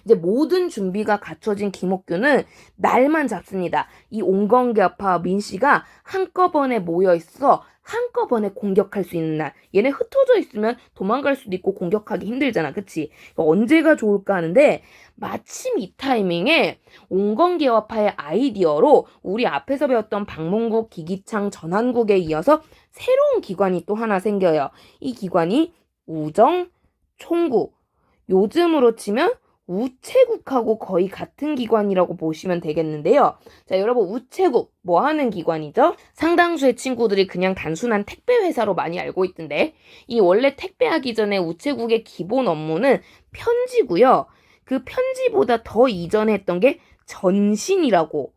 이제 모든 준비가 갖춰진 김옥균은 날만 잡습니다. 이 옹건개파와 민씨가 한꺼번에 모여 있어 한꺼번에 공격할 수 있는 날. 얘네 흩어져 있으면 도망갈 수도 있고 공격하기 힘들잖아. 그치? 언제가 좋을까 하는데 마침 이 타이밍에 옹건개화파의 아이디어로 우리 앞에서 배웠던 박문국, 기기창, 전한국에 이어서 새로운 기관이 또 하나 생겨요. 이 기관이 우정총국. 요즘으로 치면 우체국하고 거의 같은 기관이라고 보시면 되겠는데요. 자, 여러분, 우체국 뭐 하는 기관이죠? 상당수의 친구들이 그냥 단순한 택배 회사로 많이 알고 있던데, 이 원래 택배하기 전에 우체국의 기본 업무는 편지고요. 그 편지보다 더 이전에 했던 게 전신이라고,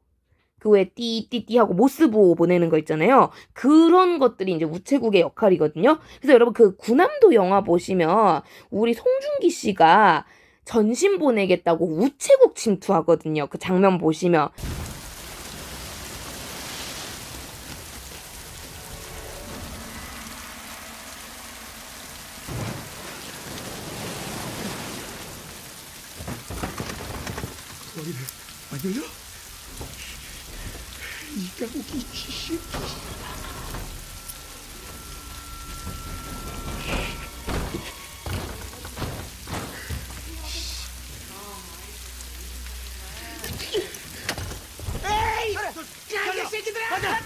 그 왜 띠띠띠 하고 모스보 보내는 거 있잖아요. 그런 것들이 이제 우체국의 역할이거든요. 그래서 여러분 그 군함도 영화 보시면 우리 송중기 씨가 전신 보내겠다고 우체국 침투하거든요. 그 장면 보시면. 너희들 안 열려? 이 까먹기 귀신. 에이! 야, 이 새끼들아! 맞아!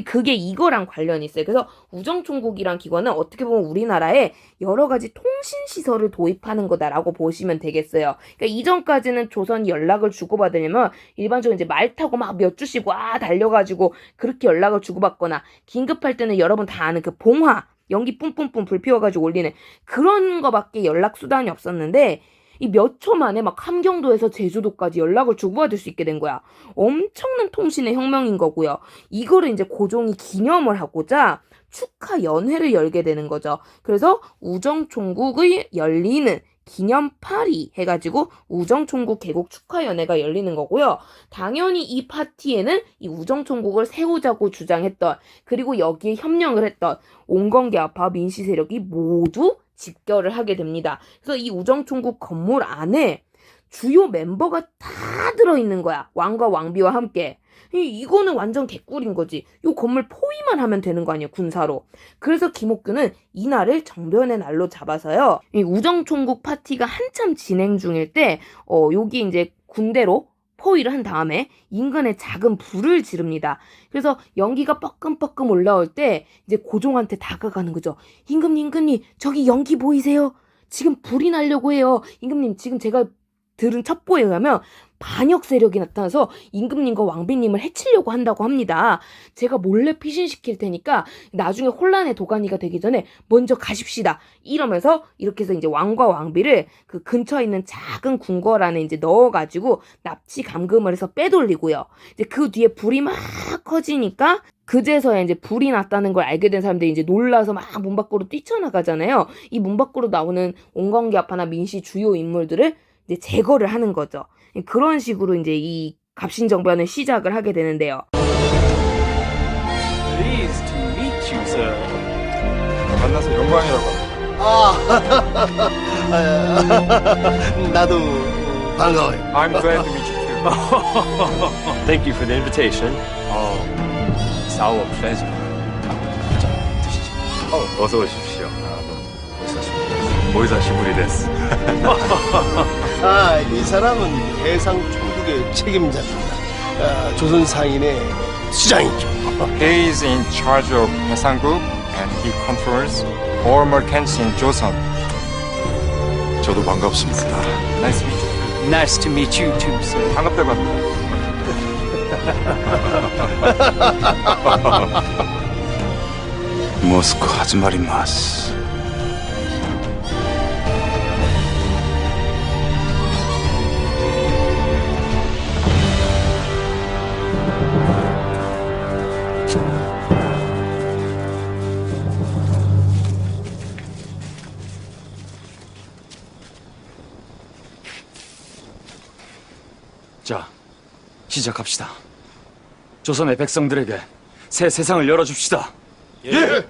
그게 이거랑 관련이 있어요. 그래서 우정총국이란 기관은 어떻게 보면 우리나라에 여러 가지 통신시설을 도입하는 거다라고 보시면 되겠어요. 그러니까 이전까지는 조선이 연락을 주고받으려면 일반적으로 이제 말 타고 막 몇 주씩 와 달려가지고 그렇게 연락을 주고받거나 긴급할 때는 여러분 다 아는 그 봉화, 연기 뿜뿜뿜 불 피워가지고 올리는 그런 거밖에 연락 수단이 없었는데 이 몇 초 만에 막 함경도에서 제주도까지 연락을 주고받을 수 있게 된 거야. 엄청난 통신의 혁명인 거고요. 이거를 이제 고종이 기념을 하고자 축하 연회를 열게 되는 거죠. 그래서 우정총국의 열리는 기념파리 해가지고 우정총국 개국 축하연회가 열리는 거고요. 당연히 이 파티에는 이 우정총국을 세우자고 주장했던, 그리고 여기에 협력을 했던 옹건개화파 민씨 세력이 모두 집결을 하게 됩니다. 그래서 이 우정총국 건물 안에 주요 멤버가 다 들어있는 거야. 왕과 왕비와 함께. 이거는 완전 개꿀인 거지. 이 건물 포위만 하면 되는 거 아니야, 군사로. 그래서 김옥균은 이날을 정변의 날로 잡아서요. 이 우정총국 파티가 한참 진행 중일 때 여기 이제 군대로 포위를 한 다음에 인근에 작은 불을 지릅니다. 그래서 연기가 뻐끔뻐끔 올라올 때 이제 고종한테 다가가는 거죠. 임금님, 저기 연기 보이세요? 지금 불이 나려고 해요. 임금님, 지금 제가 들은 첩보에 의하면 반역 세력이 나타나서 임금님과 왕비님을 해치려고 한다고 합니다. 제가 몰래 피신시킬 테니까 나중에 혼란의 도가니가 되기 전에 먼저 가십시다. 이러면서 이렇게 해서 이제 왕과 왕비를 그 근처에 있는 작은 궁궐 안에 이제 넣어가지고 납치 감금을 해서 빼돌리고요. 이제 그 뒤에 불이 막 커지니까 그제서야 이제 불이 났다는 걸 알게 된 사람들이 이제 놀라서 막 문 밖으로 뛰쳐나가잖아요. 이 문 밖으로 나오는 옹건개화파나 민씨 주요 인물들을 이제 제거를 하는 거죠. 그런 식으로 이제 이 갑신정변을 시작을 하게 되는데요. Pleased to meet you, sir. 만나서 영광이라고. 나도 반가워요. I'm glad to meet you too. Thank you for the invitation. It's our pleasure. 자, 드시죠. 어서 오십시오. 모이사시부리 데스. 이 사람은 해상 총국의 책임자입니다. 조선 상인의 수장이죠. He is in charge of 해상국 and he controls all merchants in Joseon. 저도 반갑습니다. Nice to meet you. Nice to meet you too, sir. 반갑다고 합니다. 모스크 하즈마리마스. 자, 시작합시다. 조선의 백성들에게 새 세상을 열어줍시다. 예!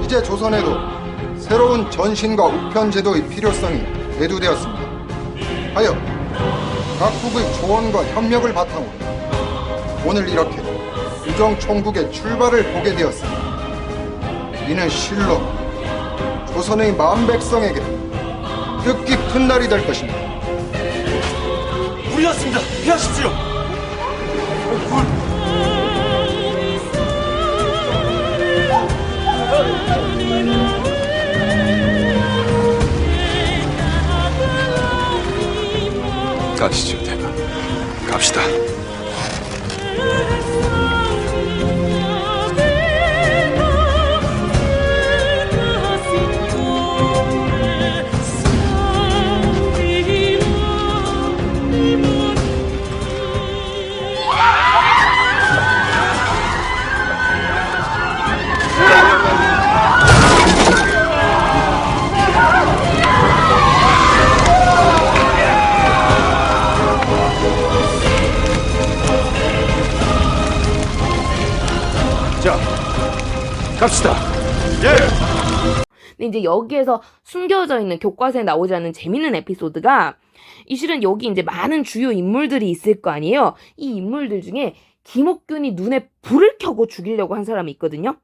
이제 조선에도 새로운 전신과 우편 제도의 필요성이 대두되었습니다. 하여 각국의 조언과 협력을 바탕으로 오늘 이렇게 우정총국의 출발을 보게 되었습니다. 이는 실로 조선의 마음 백성에게 뜻깊은 날이 될 것입니다. 우리였습니다. 피하십시오. 가시죠, 대가. 갑시다. 자, 갑시다. 근데 이제 여기에서 숨겨져 있는 교과서에 나오지 않는 재밌는 에피소드가 이 실은 여기 이제 많은 주요 인물들이 있을 거 아니에요. 이 인물들 중에 김옥균이 눈에 불을 켜고 죽이려고 한 사람이 있거든요.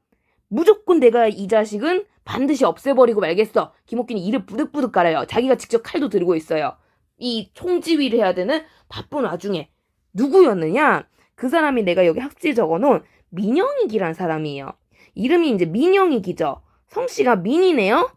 무조건 내가 이 자식은 반드시 없애버리고 말겠어. 김옥균이 이를 부득부득 깔아요. 자기가 직접 칼도 들고 있어요. 이 총지휘를 해야 되는 바쁜 와중에 누구였느냐? 그 사람이 내가 여기 학지에 적어놓은 민영익이란 사람이에요. 이름이 이제 민영익이죠. 성씨가 민이네요.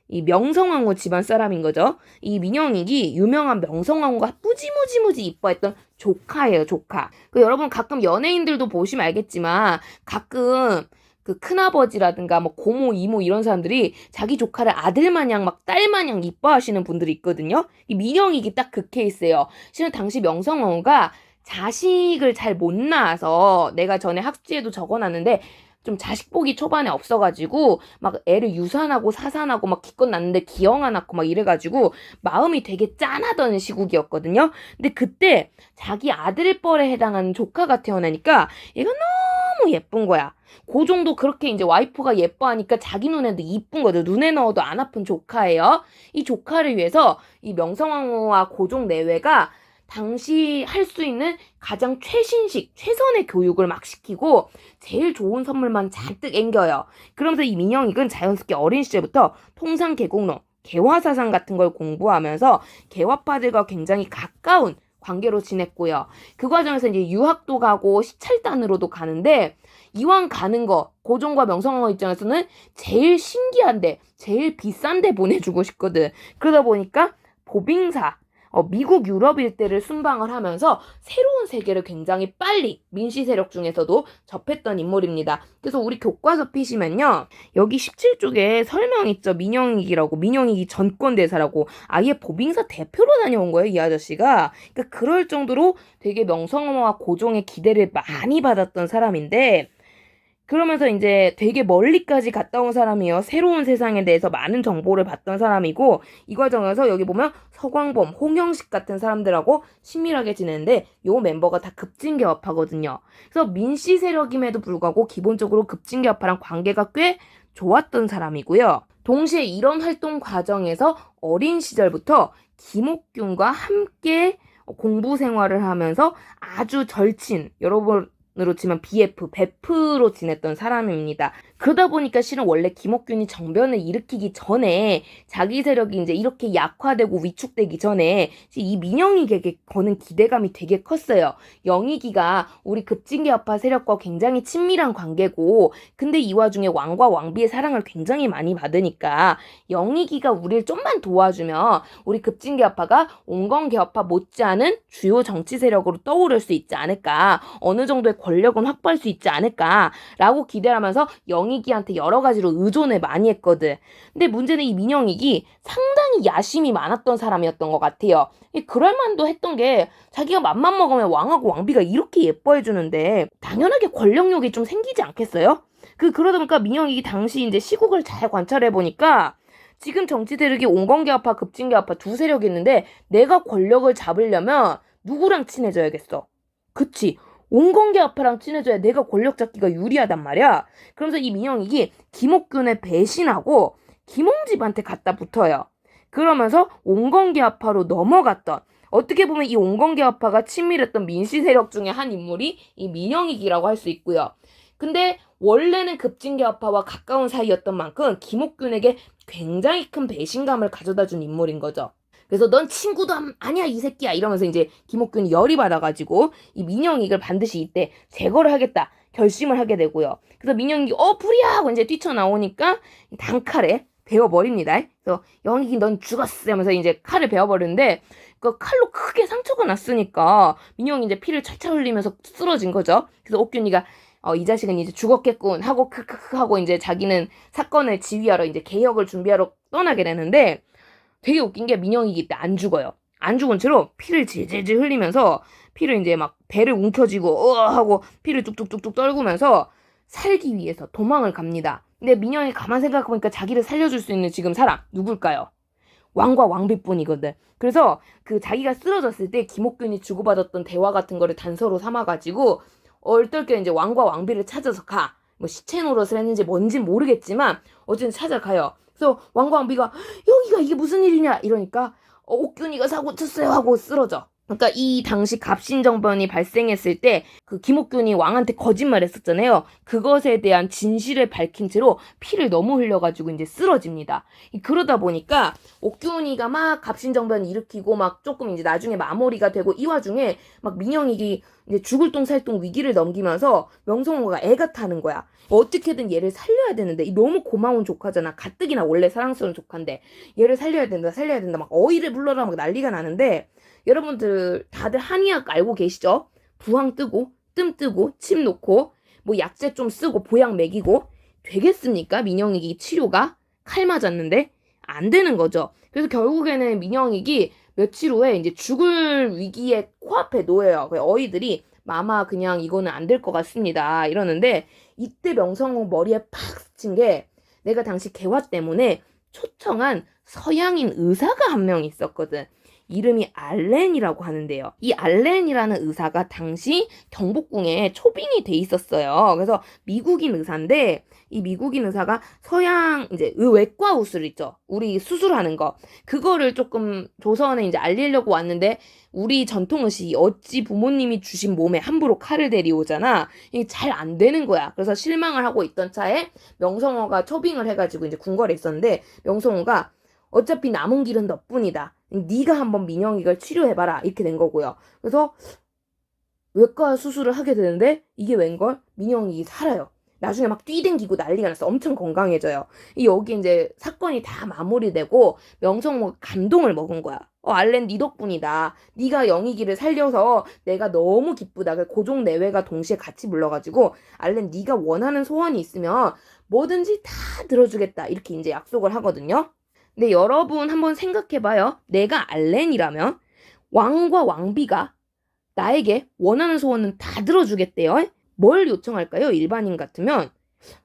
이 명성황후 집안 사람인 거죠. 이 민영익이 유명한 명성황후가 무지무지 이뻐했던 조카예요, 조카. 여러분 가끔 연예인들도 보시면 알겠지만 가끔 그 큰아버지라든가 뭐 고모, 이모 이런 사람들이 자기 조카를 아들마냥 막 딸마냥 이뻐하시는 분들이 있거든요. 이 민영익이 딱 그 케이스예요. 실은 당시 명성황후가 자식을 잘 못 낳아서 내가 전에 학지에도 적어놨는데 좀 자식복이 초반에 없어가지고 막 애를 유산하고 사산하고 막 기껏 낳는데 기형아 낳고 막 이래가지고 마음이 되게 짠하던 시국이었거든요. 근데 그때 자기 아들뻘에 해당하는 조카가 태어나니까 얘가 너무 예쁜 거야. 고종도 그렇게 이제 와이프가 예뻐하니까 자기 눈에도 이쁜 거죠. 눈에 넣어도 안 아픈 조카예요. 이 조카를 위해서 이 명성황후와 고종 내외가 당시 할 수 있는 가장 최신식, 최선의 교육을 막 시키고 제일 좋은 선물만 잔뜩 앵겨요. 그러면서 이 민영익은 자연스럽게 어린 시절부터 통상 계곡론, 개화사상 같은 걸 공부하면서 개화파들과 굉장히 가까운 관계로 지냈고요. 그 과정에서 이제 유학도 가고 시찰단으로도 가는데 이왕 가는 거 고종과 명성황후 입장에서는 제일 신기한데 제일 비싼데 보내주고 싶거든. 그러다 보니까 보빙사 미국 유럽 일대를 순방을 하면서 새로운 세계를 굉장히 빨리 민씨 세력 중에서도 접했던 인물입니다. 그래서 우리 교과서 피시면요. 여기 17쪽에 설명 있죠. 민영익이라고. 민영익이 전권대사라고. 아예 보빙사 대표로 다녀온 거예요. 이 아저씨가. 그러니까 그럴 정도로 되게 명성황후와 고종의 기대를 많이 받았던 사람인데 그러면서 이제 되게 멀리까지 갔다 온 사람이에요. 새로운 세상에 대해서 많은 정보를 받던 사람이고 이 과정에서 여기 보면 서광범, 홍영식 같은 사람들하고 친밀하게 지내는데 요 멤버가 다 급진개화파거든요. 그래서 민씨 세력임에도 불구하고 기본적으로 급진개화파랑 관계가 꽤 좋았던 사람이고요. 동시에 이런 활동 과정에서 어린 시절부터 김옥균과 함께 공부 생활을 하면서 아주 절친, 여러분 으로 치면 BF, 베프로 지냈던 사람입니다. 그러다 보니까 실은 원래 김옥균이 정변을 일으키기 전에 자기 세력이 이제 이렇게 약화되고 위축되기 전에 이 민영익에게 거는 기대감이 되게 컸어요. 영익이가 우리 급진개화파 세력과 굉장히 친밀한 관계고 근데 이 와중에 왕과 왕비의 사랑을 굉장히 많이 받으니까 영익이가 우리를 좀만 도와주면 우리 급진개화파가 온건개화파 못지않은 주요 정치 세력으로 떠오를 수 있지 않을까. 어느 정도의 권력은 확보할 수 있지 않을까라고 기대를 하면서 영익이한테 여러 가지로 의존을 많이 했거든. 근데 문제는 이 민영익이 상당히 야심이 많았던 사람이었던 것 같아요. 그럴만도 했던 게 자기가 맘만 먹으면 왕하고 왕비가 이렇게 예뻐해주는데 당연하게 권력욕이 좀 생기지 않겠어요? 그러다 보니까 민영익이 당시 이제 시국을 잘 관찰해보니까 지금 정치 세력이 온건계합파, 급진계합파 두 세력이 있는데 내가 권력을 잡으려면 누구랑 친해져야겠어? 그치. 온건계합파랑 친해져야 내가 권력 잡기가 유리하단 말이야. 그러면서 이 민영익이 김옥균을 배신하고 김홍집한테 갖다 붙어요. 그러면서 온건계합파로 넘어갔던, 어떻게 보면 이 온건계합파가 친밀했던 민씨 세력 중에 한 인물이 이 민영익이라고 할 수 있고요. 근데 원래는 급진계합파와 가까운 사이였던 만큼 김옥균에게 굉장히 큰 배신감을 가져다 준 인물인 거죠. 그래서 넌 친구도 아니야 이 새끼야 이러면서 이제 김옥균이 열이 받아가지고 이 민영익을 반드시 이때 제거를 하겠다 결심을 하게 되고요. 그래서 민영익이 불이야 하고 이제 뛰쳐나오니까 단칼에 베어버립니다. 그래서 영익이 넌 죽었어 하면서 이제 칼을 베어버리는데 그 칼로 크게 상처가 났으니까 민영이 이제 피를 철철 흘리면서 쓰러진 거죠. 그래서 옥균이가 이 자식은 이제 죽었겠군 하고 크크크 하고 이제 자기는 사건을 지휘하러 이제 개혁을 준비하러 떠나게 되는데 되게 웃긴 게 민영익이 이때 안 죽어요. 안 죽은 채로 피를 질질질 흘리면서 피를 이제 막 배를 움켜쥐고 하고 피를 뚝뚝뚝뚝 떨구면서 살기 위해서 도망을 갑니다. 근데 민영이 가만 생각해보니까 자기를 살려줄 수 있는 지금 사람 누굴까요? 왕과 왕비뿐이거든. 그래서 그 자기가 쓰러졌을 때 김옥균이 주고받았던 대화 같은 거를 단서로 삼아가지고 얼떨결에 이제 왕과 왕비를 찾아서 가. 뭐 시체 노릇을 했는지 뭔진 모르겠지만 어쨌든 찾아가요. 그래서 왕과 왕비가 여기가 이게 무슨 일이냐 이러니까 옥균이가 사고 쳤어요 하고 쓰러져. 그러니까 이 당시 갑신정변이 발생했을 때 그 김옥균이 왕한테 거짓말했었잖아요. 그것에 대한 진실을 밝힌 채로 피를 너무 흘려가지고 이제 쓰러집니다. 그러다 보니까 옥균이가 막 갑신정변 일으키고 막 조금 이제 나중에 마무리가 되고 이 와중에 막 민영익이 이제 죽을 똥 살 똥 위기를 넘기면서 명성호가 애가 타는 거야. 어떻게든 얘를 살려야 되는데 너무 고마운 조카잖아. 가뜩이나 원래 사랑스러운 조카인데 얘를 살려야 된다 막 어이를 불러라 막 난리가 나는데 여러분들 다들 한의학 알고 계시죠? 부항 뜨고 뜸 뜨고 침 놓고 뭐 약재 좀 쓰고 보약 먹이고 되겠습니까? 민영익이 치료가 칼 맞았는데 안 되는 거죠. 그래서 결국에는 민영익이 며칠 후에 이제 죽을 위기에 코앞에 놓여요. 어이들이 마마 그냥 이거는 안 될 것 같습니다 이러는데 이때 명성황 머리에 팍 스친 게 내가 당시 개화 때문에 초청한 서양인 의사가 한 명 있었거든. 이름이 알렌이라고 하는데요. 이 알렌이라는 의사가 당시 경복궁에 초빙이 돼 있었어요. 그래서 미국인 의사인데 이 미국인 의사가 서양 이제 외과 우술 있죠. 우리 수술하는 거. 그거를 조금 조선에 이제 알리려고 왔는데 우리 전통의식이 어찌 부모님이 주신 몸에 함부로 칼을 대리오잖아. 이게 잘 안 되는 거야. 그래서 실망을 하고 있던 차에 명성호가 초빙을 해가지고 이제 궁궐에 있었는데 명성호가 어차피 남은 길은 너뿐이다. 네가 한번 민영익을 치료해봐라. 이렇게 된 거고요. 그래서 외과 수술을 하게 되는데 이게 웬걸? 민영익이 살아요. 나중에 막 뛰댕기고 난리가 났어. 엄청 건강해져요. 여기 이제 사건이 다 마무리되고 명성호가 감동을 먹은 거야. 알렌 네 덕분이다. 네가 영익이를 살려서 내가 너무 기쁘다. 고종 내외가 동시에 같이 불러가지고 알렌 네가 원하는 소원이 있으면 뭐든지 다 들어주겠다. 이렇게 이제 약속을 하거든요. 근데 여러분 한번 생각해봐요. 내가 알렌이라면 왕과 왕비가 나에게 원하는 소원은 다 들어주겠대요. 뭘 요청할까요? 일반인 같으면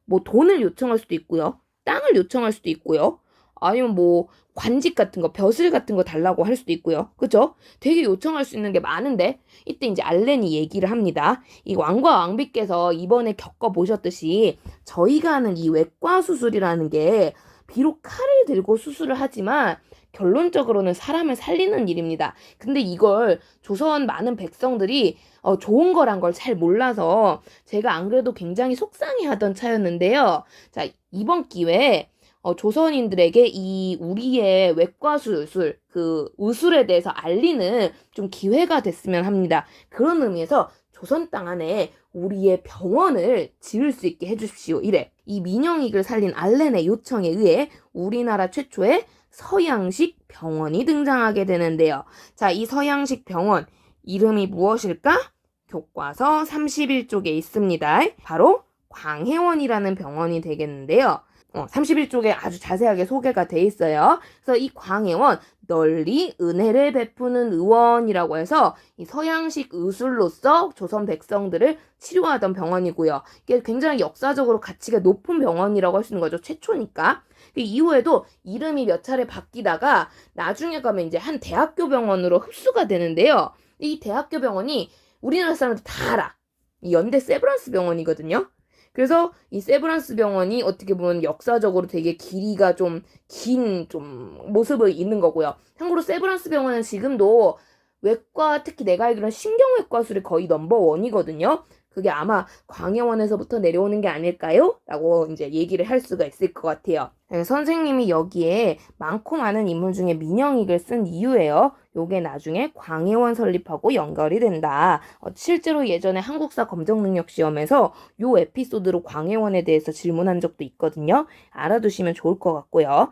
뭐 돈을 요청할 수도 있고요. 땅을 요청할 수도 있고요. 아니면 뭐 관직 같은 거, 벼슬 같은 거 달라고 할 수도 있고요. 그죠? 되게 요청할 수 있는 게 많은데 이때 이제 알렌이 얘기를 합니다. 이 왕과 왕비께서 이번에 겪어보셨듯이 저희가 하는 이 외과 수술이라는 게 비록 칼을 들고 수술을 하지만 결론적으로는 사람을 살리는 일입니다. 근데 이걸 조선 많은 백성들이 좋은 거란 걸 잘 몰라서 제가 안 그래도 굉장히 속상해하던 차였는데요. 자, 이번 기회에 조선인들에게 이 우리의 외과 수술, 그 의술에 대해서 알리는 좀 기회가 됐으면 합니다. 그런 의미에서 조선 땅 안에 우리의 병원을 지을 수 있게 해주십시오. 이래. 이 민영익을 살린 알렌의 요청에 의해 우리나라 최초의 서양식 병원이 등장하게 되는데요. 자, 이 서양식 병원 이름이 무엇일까? 교과서 31쪽에 있습니다. 바로 광해원이라는 병원이 되겠는데요. 31쪽에 아주 자세하게 소개가 돼 있어요. 그래서 이 광해원, 널리 은혜를 베푸는 의원이라고 해서 이 서양식 의술로서 조선 백성들을 치료하던 병원이고요. 이게 굉장히 역사적으로 가치가 높은 병원이라고 할 수 있는 거죠. 최초니까. 이후에도 이름이 몇 차례 바뀌다가 나중에 가면 이제 한 대학교 병원으로 흡수가 되는데요. 이 대학교 병원이 우리나라 사람들 다 알아. 이 연대 세브란스 병원이거든요. 그래서 이 세브란스 병원이 어떻게 보면 역사적으로 되게 길이가 좀 긴 모습을 있는 거고요. 참고로 세브란스 병원은 지금도 외과, 특히 내가 알기로는 신경외과술이 거의 넘버원이거든요. 그게 아마 광해원에서부터 내려오는 게 아닐까요? 라고 이제 얘기를 할 수가 있을 것 같아요. 선생님이 여기에 많고 많은 인물 중에 민영익을 쓴 이유예요. 요게 나중에 광해원 설립하고 연결이 된다. 실제로 예전에 한국사 검정능력 시험에서 요 에피소드로 광해원에 대해서 질문한 적도 있거든요. 알아두시면 좋을 것 같고요.